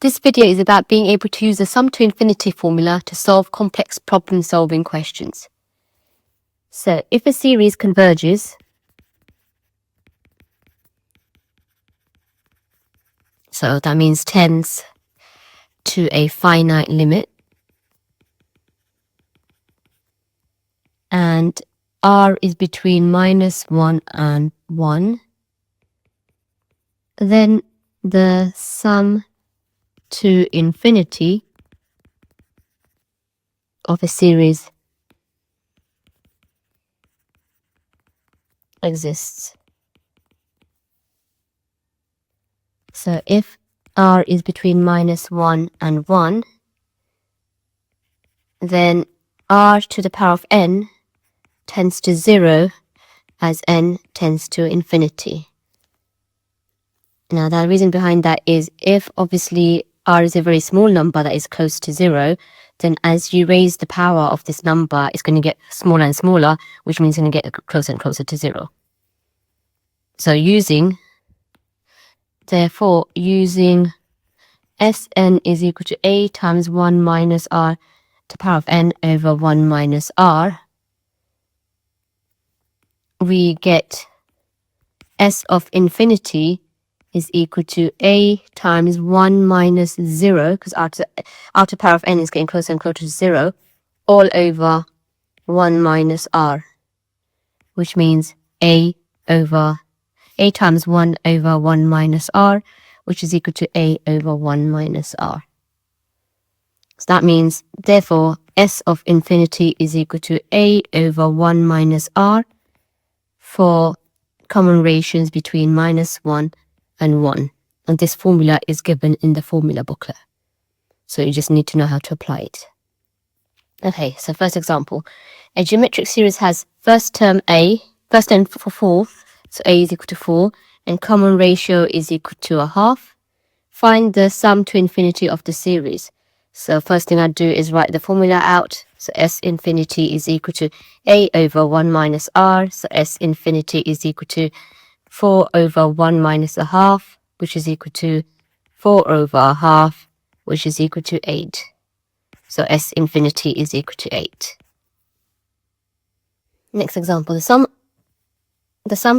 This video is about being able to use the sum to infinity formula to solve complex problem-solving questions. So, if a series converges, so that means tends to a finite limit, and r is between -1 and 1, then the sum to infinity of a series exists. So if r is between -1 and 1, then r to the power of n tends to 0 as n tends to infinity. Now the reason behind that is if obviously r is a very small number that is close to 0, then as you raise the power of this number, it's going to get smaller and smaller, which means it's going to get closer and closer to 0. So therefore using Sn is equal to a times 1 minus r to the power of n over 1 minus r, we get S of infinity is equal to a times 1 minus 0, because r to the power of n is getting closer and closer to 0, all over 1 minus r, which means a times 1 over 1 minus r, which is equal to a over 1 minus r. So that means, therefore, S of infinity is equal to a over 1 minus r for common ratios between -1 and 1. And this formula is given in the formula booklet. So you just need to know how to apply it. Okay, so first example. A geometric series has first term for 4, so a is equal to 4, and common ratio is equal to a half. Find the sum to infinity of the series. So first thing I do is write the formula out. So S infinity is equal to a over 1 minus r. So S infinity is equal to 4 over 1 minus a half, which is equal to 4 over a half, which is equal to 8. So S infinity is equal to 8. Next example, the sum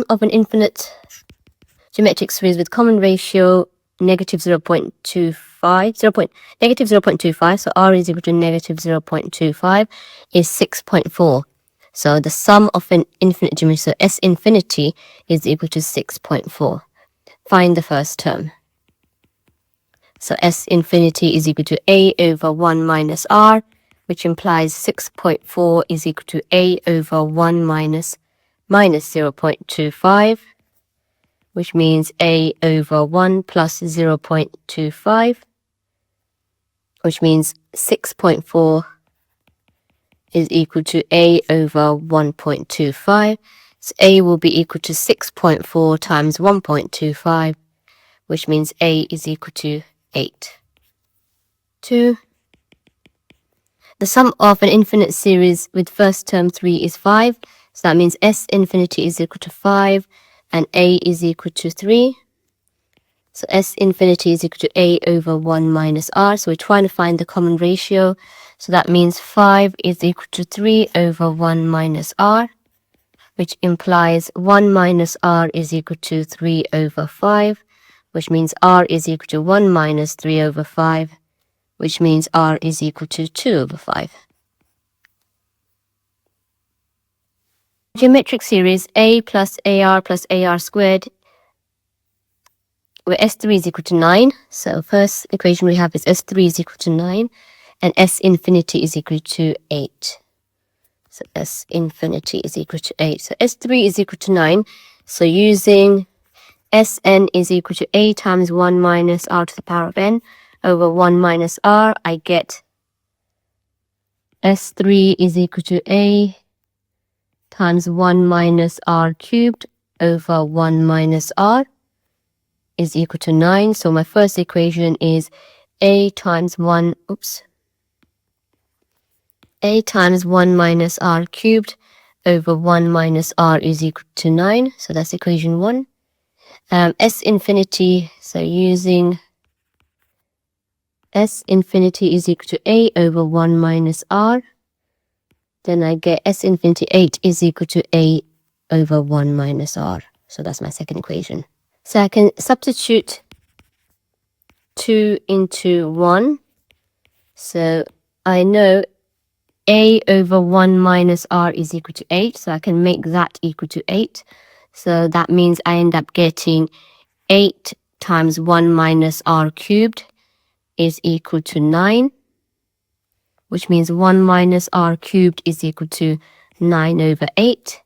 of an infinite geometric series with common ratio negative 0.25, so r is equal to negative 0.25 is 6.4. So the sum of an infinite geometry, so S infinity is equal to 6.4. Find the first term. So S infinity is equal to a over 1 minus r, which implies 6.4 is equal to a over 1 minus 0.25, which means a over 1 plus 0.25, which means 6.4 is equal to a over 1.25. So a will be equal to 6.4 times 1.25, which means a is equal to 8. 2. The sum of an infinite series with first term 3 is 5. So that means S infinity is equal to 5 and a is equal to 3. So S infinity is equal to a over 1 minus r. So we're trying to find the common ratio. So that means 5 is equal to 3 over 1 minus r, which implies 1 minus r is equal to 3 over 5, which means r is equal to 1 minus 3 over 5, which means r is equal to 2 over 5. Geometric series a plus ar squared, where S3 is equal to 9. So first equation we have is S3 is equal to 9, and S infinity is equal to 8. So S infinity is equal to 8. So S3 is equal to 9. So using Sn is equal to a times 1 minus r to the power of n over 1 minus r, I get S3 is equal to a times 1 minus r cubed over 1 minus r is equal to 9. So my first equation is a times 1 minus r cubed over 1 minus r is equal to 9. So that's equation 1. S infinity, so using S infinity is equal to A over 1 minus R. Then I get S infinity 8 is equal to A over 1 minus R. So that's my second equation. So I can substitute 2 into 1. So I know A over 1 minus R is equal to 8. So I can make that equal to 8. So that means I end up getting 8 times 1 minus R cubed is equal to 9. Which means 1 minus R cubed is equal to 9 over 8.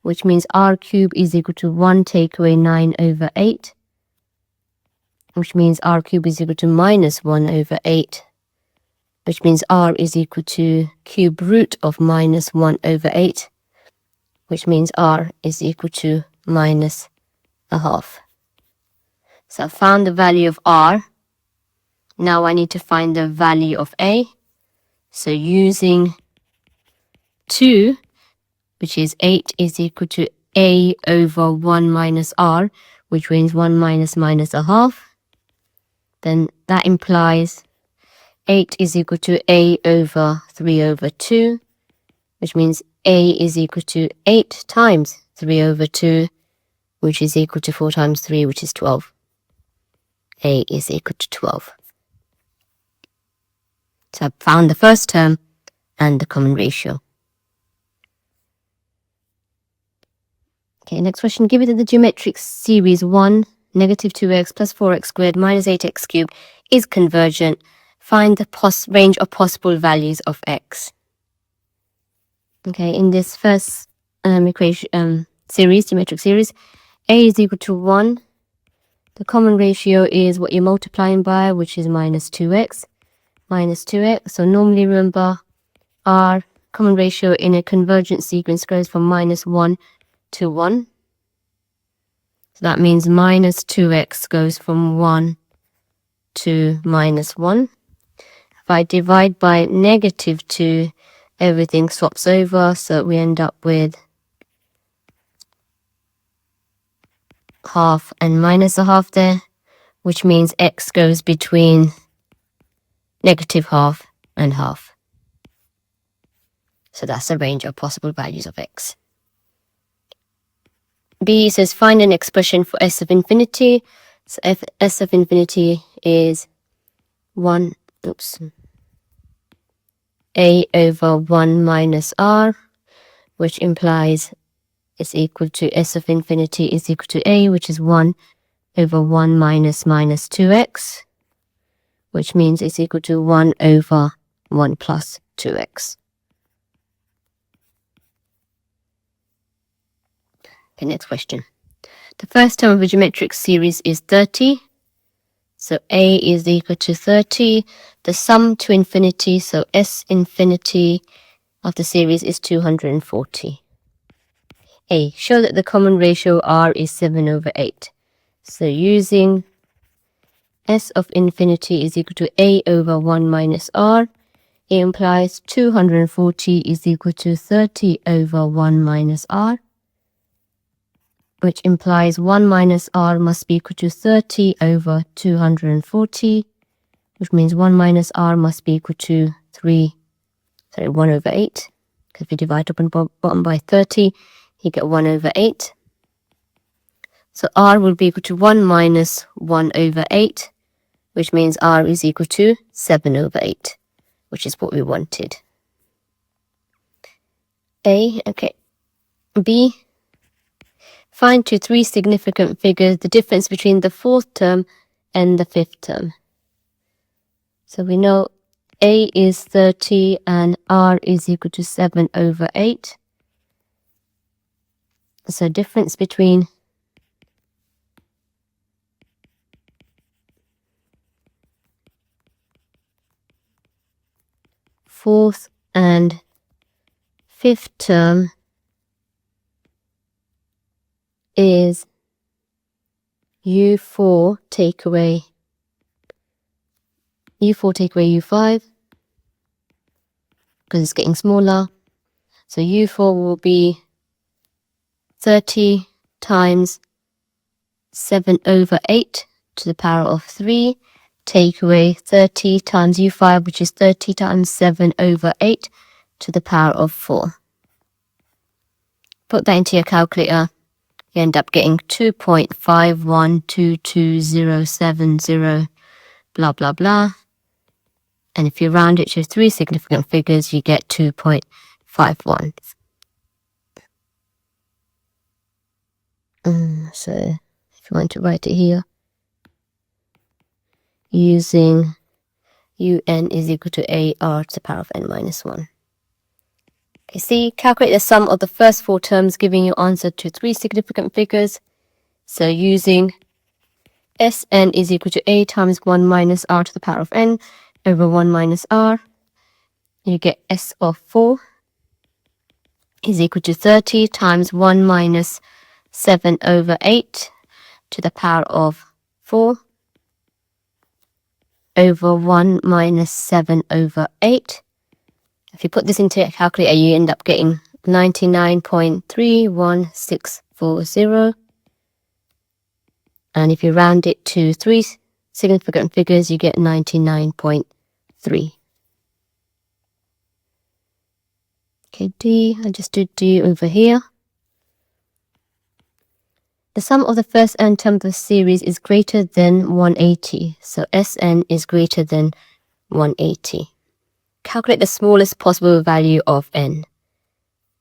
Which means R cubed is equal to 1 take away 9 over 8. Which means R cubed is equal to minus 1 over 8. Which means R is equal to cube root of minus 1 over 8. Which means R is equal to minus a half. So I found the value of R. Now I need to find the value of A. So using 2, which is 8, is equal to A over 1 minus R, which means 1 minus minus a half. Then that implies 8 is equal to A over 3 over 2, which means A is equal to 8 times 3 over 2, which is equal to 4 times 3, which is 12. A is equal to 12. So I found the first term and the common ratio. Okay, next question. Given that the geometric series 1, negative 2x plus 4x squared minus 8x cubed is convergent, find the range of possible values of x. Okay, in this first geometric series, a is equal to 1. The common ratio is what you're multiplying by, which is minus 2x. Minus 2x. So normally remember, our common ratio in a convergent sequence goes from minus 1 to 1. So that means minus 2x goes from 1 to minus 1. If I divide by negative 2, everything swaps over, so we end up with half and minus a half there, which means x goes between negative half and half. So that's the range of possible values of x. B says find an expression for s of infinity. So if s of infinity is a over 1 minus r, which implies it's equal to s of infinity is equal to a, which is 1 over 1 minus 2x, which means it's equal to 1 over 1 plus 2x. Okay, next question. The first term of a geometric series is 30. So a is equal to 30. The sum to infinity, so s infinity of the series is 240. A, show that the common ratio r is 7 over 8. So using s of infinity is equal to a over 1 minus r, it implies 240 is equal to 30 over 1 minus r, which implies 1 minus r must be equal to 30 over 240, which means 1 minus r must be equal to 1 over 8, because we divide top and bottom by 30, you get 1 over 8. So r will be equal to 1 minus 1 over 8, which means r is equal to 7 over 8, which is what we wanted. A, okay. B, find to 3 significant figures the difference between the 4th term and the 5th term. So we know a is 30 and r is equal to 7 over 8. So difference between 4th and 5th term is u4 take away u5, because it's getting smaller. So u4 will be 30 times 7 over 8 to the power of 3 take away 30 times u5, which is 30 times 7 over 8 to the power of 4. Put that into your calculator. You end up getting 2.5122070, blah, blah, blah. And if you round it to 3 significant figures, you get 2.51. So if you want to write it here, using un is equal to ar to the power of n minus 1. Okay, see, calculate the sum of the first 4 terms, giving you answer to 3 significant figures. So using Sn is equal to a times 1 minus r to the power of n over 1 minus r, you get S of 4 is equal to 30 times 1 minus 7 over 8 to the power of 4 over 1 minus 7 over 8. If you put this into a calculator, you end up getting 99.31640. And if you round it to 3 significant figures, you get 99.3. Okay, D, I just did D over here. The sum of the first n term of the series is greater than 180. So Sn is greater than 180. Calculate the smallest possible value of n.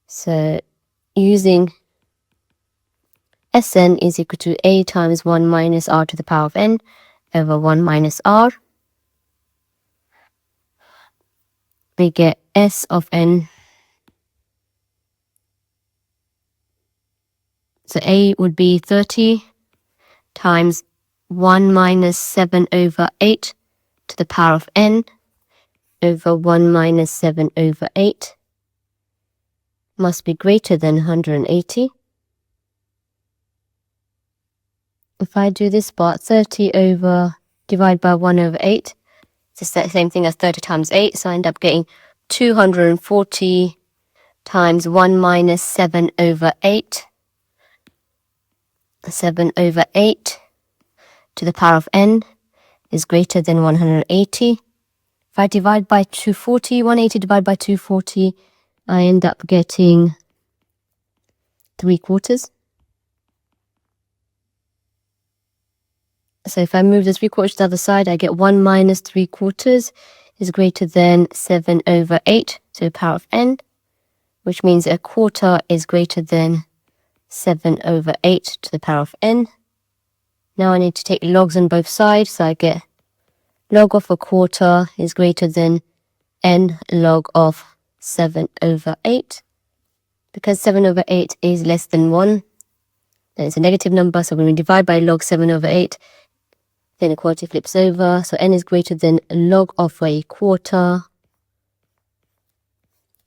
So using Sn is equal to a times 1 minus r to the power of n over 1 minus r. We get S of n. So a would be 30 times 1 minus 7 over 8 to the power of n over 1 minus 7 over 8 must be greater than 180. If I do this part, 30 over divided by 1 over 8, it's the same thing as 30 times 8, so I end up getting 240 times 1 minus 7 over 8, 7 over 8 to the power of n is greater than 180. If I divide by 240, 180 divided by 240, I end up getting 3/4. So if I move the 3/4 to the other side, I get 1 minus 3/4 is greater than 7 over 8 to the power of n, which means a quarter is greater than 7 over 8 to the power of n. Now I need to take logs on both sides, so I get log of a quarter is greater than n log of 7 over 8. Because 7 over 8 is less than 1, then it's a negative number, so when we divide by log 7 over 8, the inequality flips over, so n is greater than log of a quarter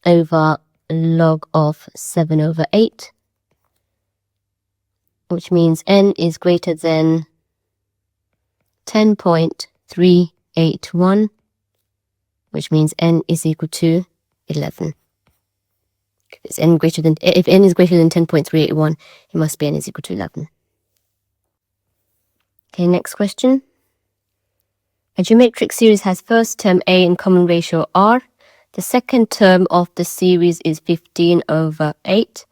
over log of 7 over 8, which means n is greater than 10.381, which means n is equal to 11. If n is greater than 10.381, it must be n is equal to 11. Okay, next question. A geometric series has first term a in common ratio r. The second term of the series is 15 over 8.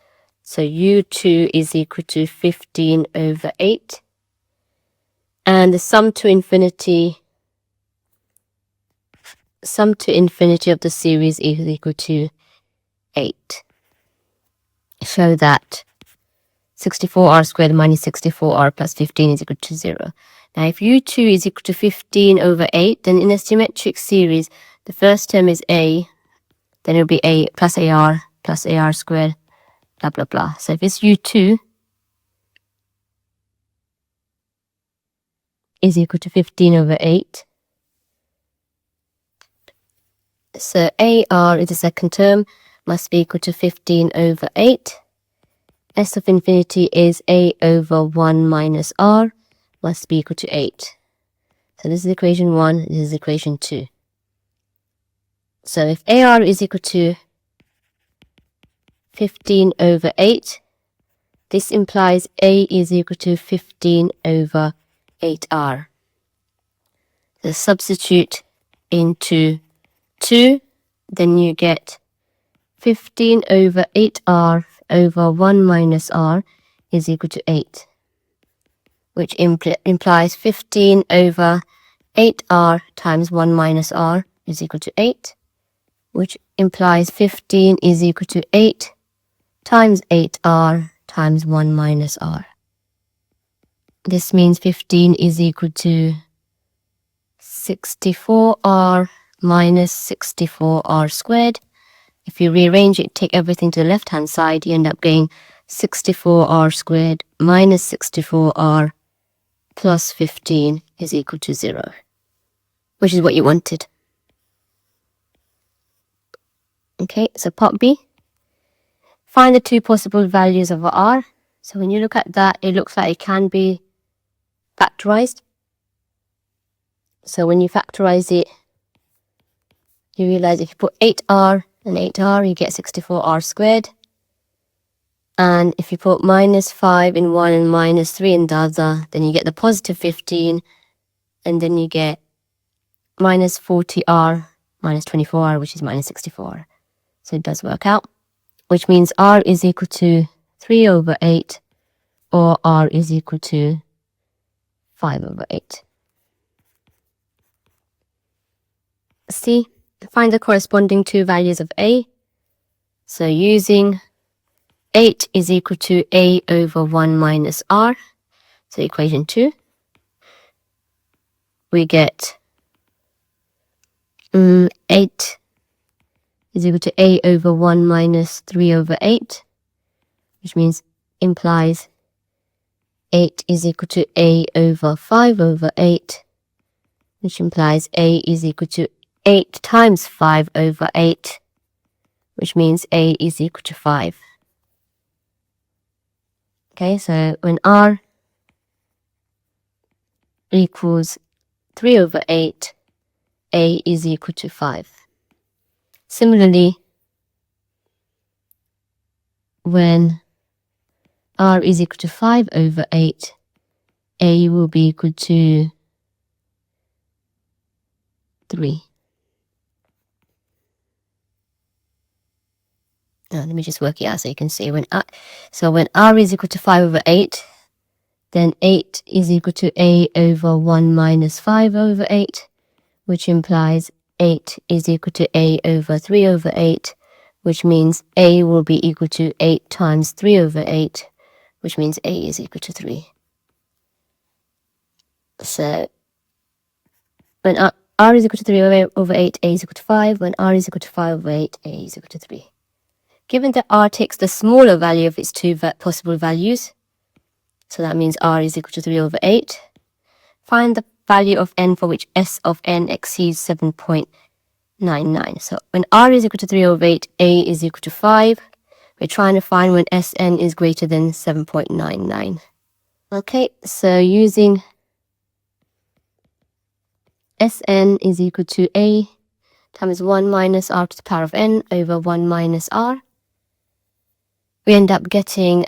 So u2 is equal to 15 over 8. And the sum to infinity of the series is equal to 8. Show that 64r squared minus 64r plus 15 is equal to 0. Now if u2 is equal to 15 over 8, then in a symmetric series, the first term is a, then it will be a plus ar squared, blah, blah, blah. So if it's u2 is equal to 15 over 8, so ar is the second term, must be equal to 15 over 8. S of infinity is a over 1 minus r, must be equal to 8. So this is equation 1, this is equation 2. So if AR is equal to 15 over 8, this implies A is equal to 15 over 8R. So substitute into 2, then you get 15 over 8r over 1 minus r is equal to 8, which implies 15 over 8r times 1 minus r is equal to 8, which implies 15 is equal to 8 times 8r times 1 minus r. This means 15 is equal to 64r minus 64r squared. If you rearrange it, take everything to the left-hand side, you end up getting 64r squared minus 64r plus 15 is equal to 0, which is what you wanted. Okay, so part B. Find the two possible values of r. So when you look at that, it looks like it can be factorized. So when you factorize it, you realize if you put 8r and 8r, you get 64r squared. And if you put minus 5 in one and minus 3 in the other, then you get the positive 15, and then you get minus 40r minus 24r, which is minus 64r. So it does work out, which means r is equal to 3 over 8, or r is equal to 5 over 8. C. Find the corresponding two values of a. So using 8 is equal to a over 1 minus r, so equation 2, we get 8 is equal to a over 1 minus 3 over 8, which means implies 8 is equal to a over 5 over 8, which implies a is equal to 8 times 5 over 8, which means a is equal to 5. Okay, so when r equals 3 over 8, a is equal to 5. Similarly, when r is equal to 5 over 8, a will be equal to 3. Now, let me just work it out so you can see. When r is equal to 5 over 8, then 8 is equal to a over 1 minus 5 over 8, which implies 8 is equal to a over 3 over 8, which means a will be equal to 8 times 3 over 8, which means a is equal to 3. So when r is equal to 3 over 8, a is equal to 5. When r is equal to 5 over 8, a is equal to 3. Given that r takes the smaller value of its two possible values, so that means r is equal to 3 over 8, find the value of n for which s of n exceeds 7.99. So when r is equal to 3 over 8, a is equal to 5. We're trying to find when Sn is greater than 7.99. Okay, so using Sn is equal to a times 1 minus r to the power of n over 1 minus r, we end up getting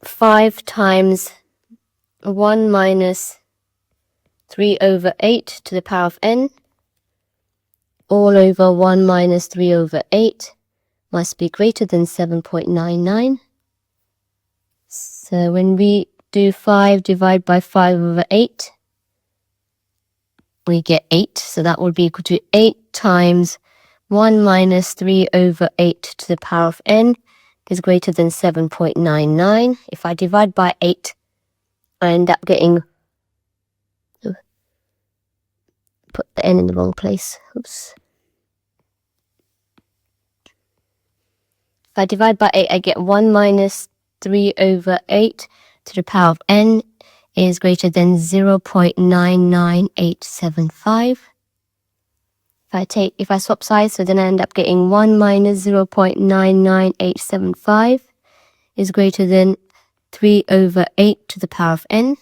5 times 1 minus 3 over 8 to the power of n, all over 1 minus 3 over 8 must be greater than 7.99. So when we do 5 divided by 5 over 8, we get 8. So that will be equal to 8 times 1 minus 3 over 8 to the power of n is greater than 7.99. If I divide by 8, I end up getting, put the n in the wrong place, oops. If I divide by 8, I get 1 minus 3 over 8 to the power of n is greater than 0.99875. If I swap sides, so then I end up getting 1 minus 0.99875 is greater than 3 over 8 to the power of n.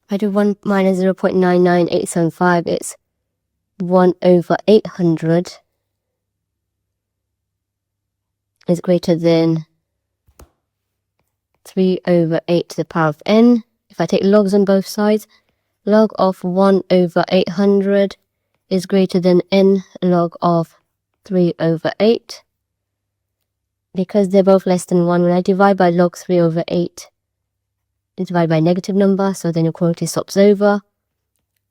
If I do 1 minus 0.99875, it's 1 over 800 is greater than 3 over 8 to the power of n. If I take logs on both sides, log of 1 over 800 is greater than n log of 3 over 8. Because they're both less than 1, when I divide by log 3 over 8, I divide by a negative number, so then equality swaps over.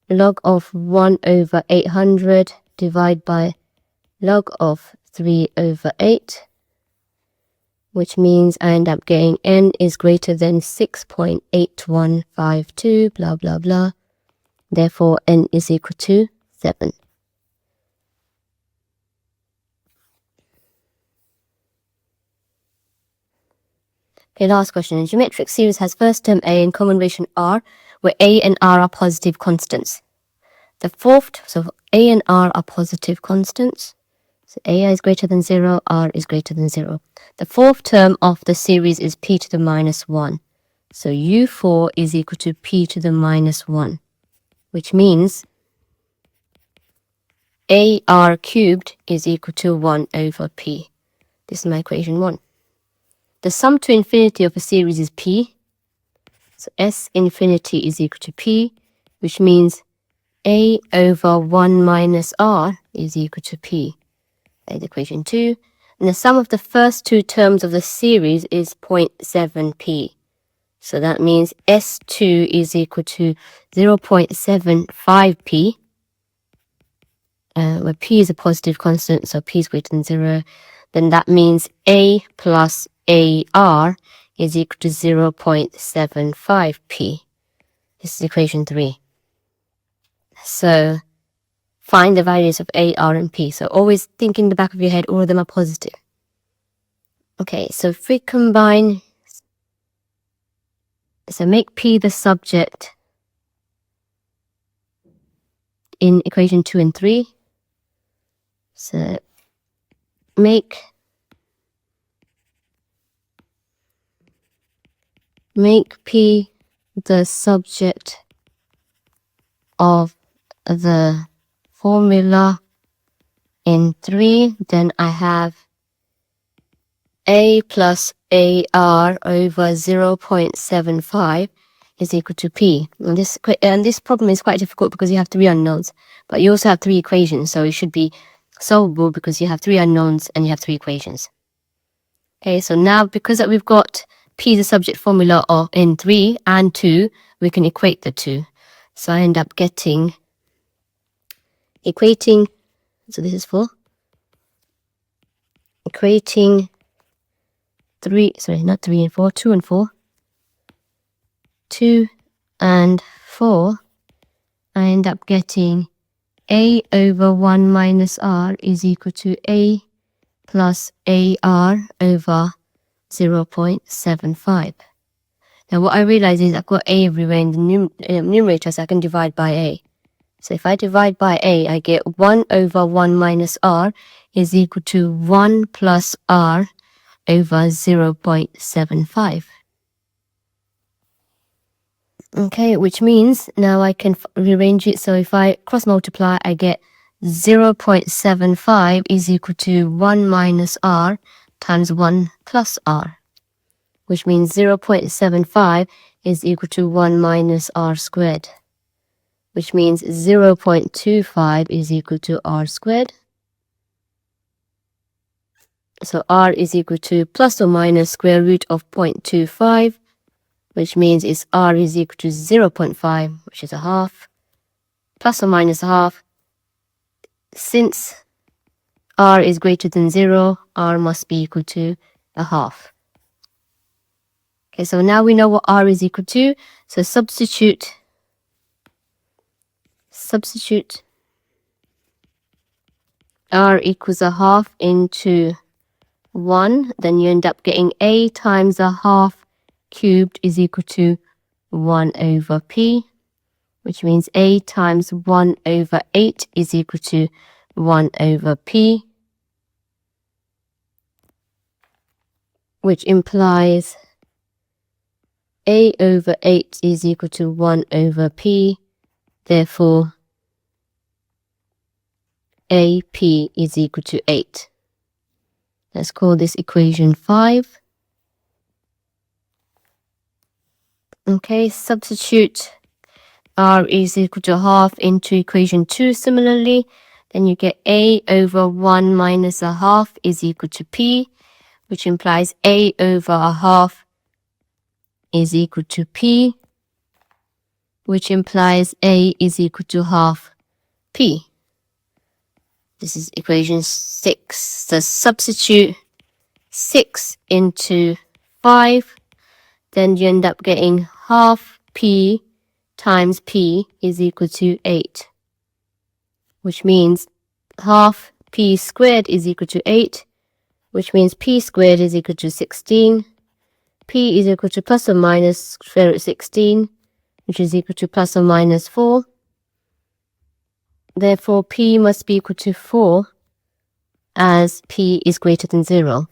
Log of 1 over 800 divide by log of 3 over 8, which means I end up getting n is greater than 6.8152, blah, blah, blah. Therefore, n is equal to 7. Okay, last question. A geometric series has first term a and common relation r, where a and r are positive constants. The fourth, so a and r are positive constants. So a is greater than 0, r is greater than 0. The fourth term of the series is p to the minus 1. So u4 is equal to p to the minus 1, which means ar cubed is equal to 1 over p. This is my equation 1. The sum to infinity of a series is p. So S infinity is equal to p, which means a over 1 minus r is equal to p. That is equation 2. And the sum of the first two terms of the series is 0.7p. So that means S2 is equal to 0.75p, where p is a positive constant, so p is greater than 0. Then that means a plus ar is equal to 0.75p. This is equation 3. So find the values of a, r, and p. So always think in the back of your head, all of them are positive. Okay, so if we combine, so make p the subject in equation 2 and 3. So make p the subject of the formula in 3, then I have a plus ar over 0.75 is equal to p. And this problem is quite difficult because you have 3 unknowns, but you also have 3 equations, so it should be solvable because you have 3 unknowns and you have 3 equations. Okay, so now because that we've got p the subject formula of in 3 and 2, we can equate the 2. So I end up getting equating, so this is 4, equating 3, sorry, not 3 and 4, 2 and 4, 2 and 4, I end up getting a over 1 minus r is equal to a plus ar over 0.75. Now what I realize is I've got a everywhere in the numerator, so I can divide by a. So if I divide by a, I get 1 over 1 minus r is equal to 1 plus r over 0.75. Okay, which means now I can rearrange it. So if I cross multiply, I get 0.75 is equal to 1 minus r times 1 plus r, which means 0.75 is equal to 1 minus r squared, which means 0.25 is equal to r squared. So r is equal to plus or minus square root of 0.25, which means it's r is equal to 0.5, which is a half, plus or minus a half. Since r is greater than 0, r must be equal to a half. Okay, so now we know what r is equal to. So substitute r equals a half into 1, then you end up getting a times a half cubed is equal to 1 over p, which means a times 1 over 8 is equal to 1 over p, which implies a over 8 is equal to 1 over p, therefore AP is equal to 8. Let's call this equation 5. Okay, substitute r is equal to half into equation 2 similarly, then you get a over 1 minus a half is equal to p, which implies a over a half is equal to p, which implies a is equal to half p. This is equation 6. So substitute 6 into 5, then you end up getting half p times p is equal to 8, which means half p squared is equal to 8, which means p squared is equal to 16. P is equal to plus or minus square root 16, which is equal to plus or minus 4. Therefore, p must be equal to 4 as p is greater than 0.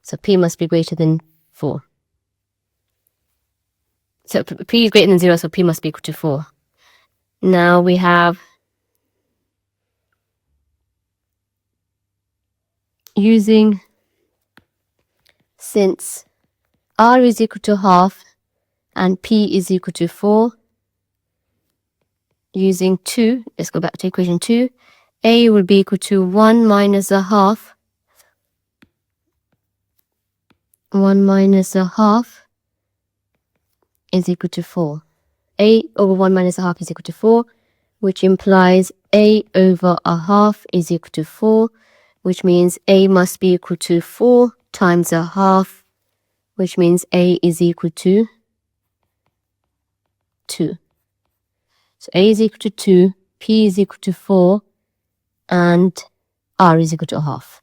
So p must be greater than 4. So p is greater than 0, so p must be equal to 4. Now we have since r is equal to half and p is equal to 4, using 2, let's go back to equation 2, a will be equal to 1 minus a half. 1 minus a half is equal to 4. A over 1 minus a half is equal to 4, which implies a over a half is equal to 4, which means a must be equal to 4 times a half, which means a is equal to 2. So a is equal to 2, p is equal to 4, and r is equal to a half.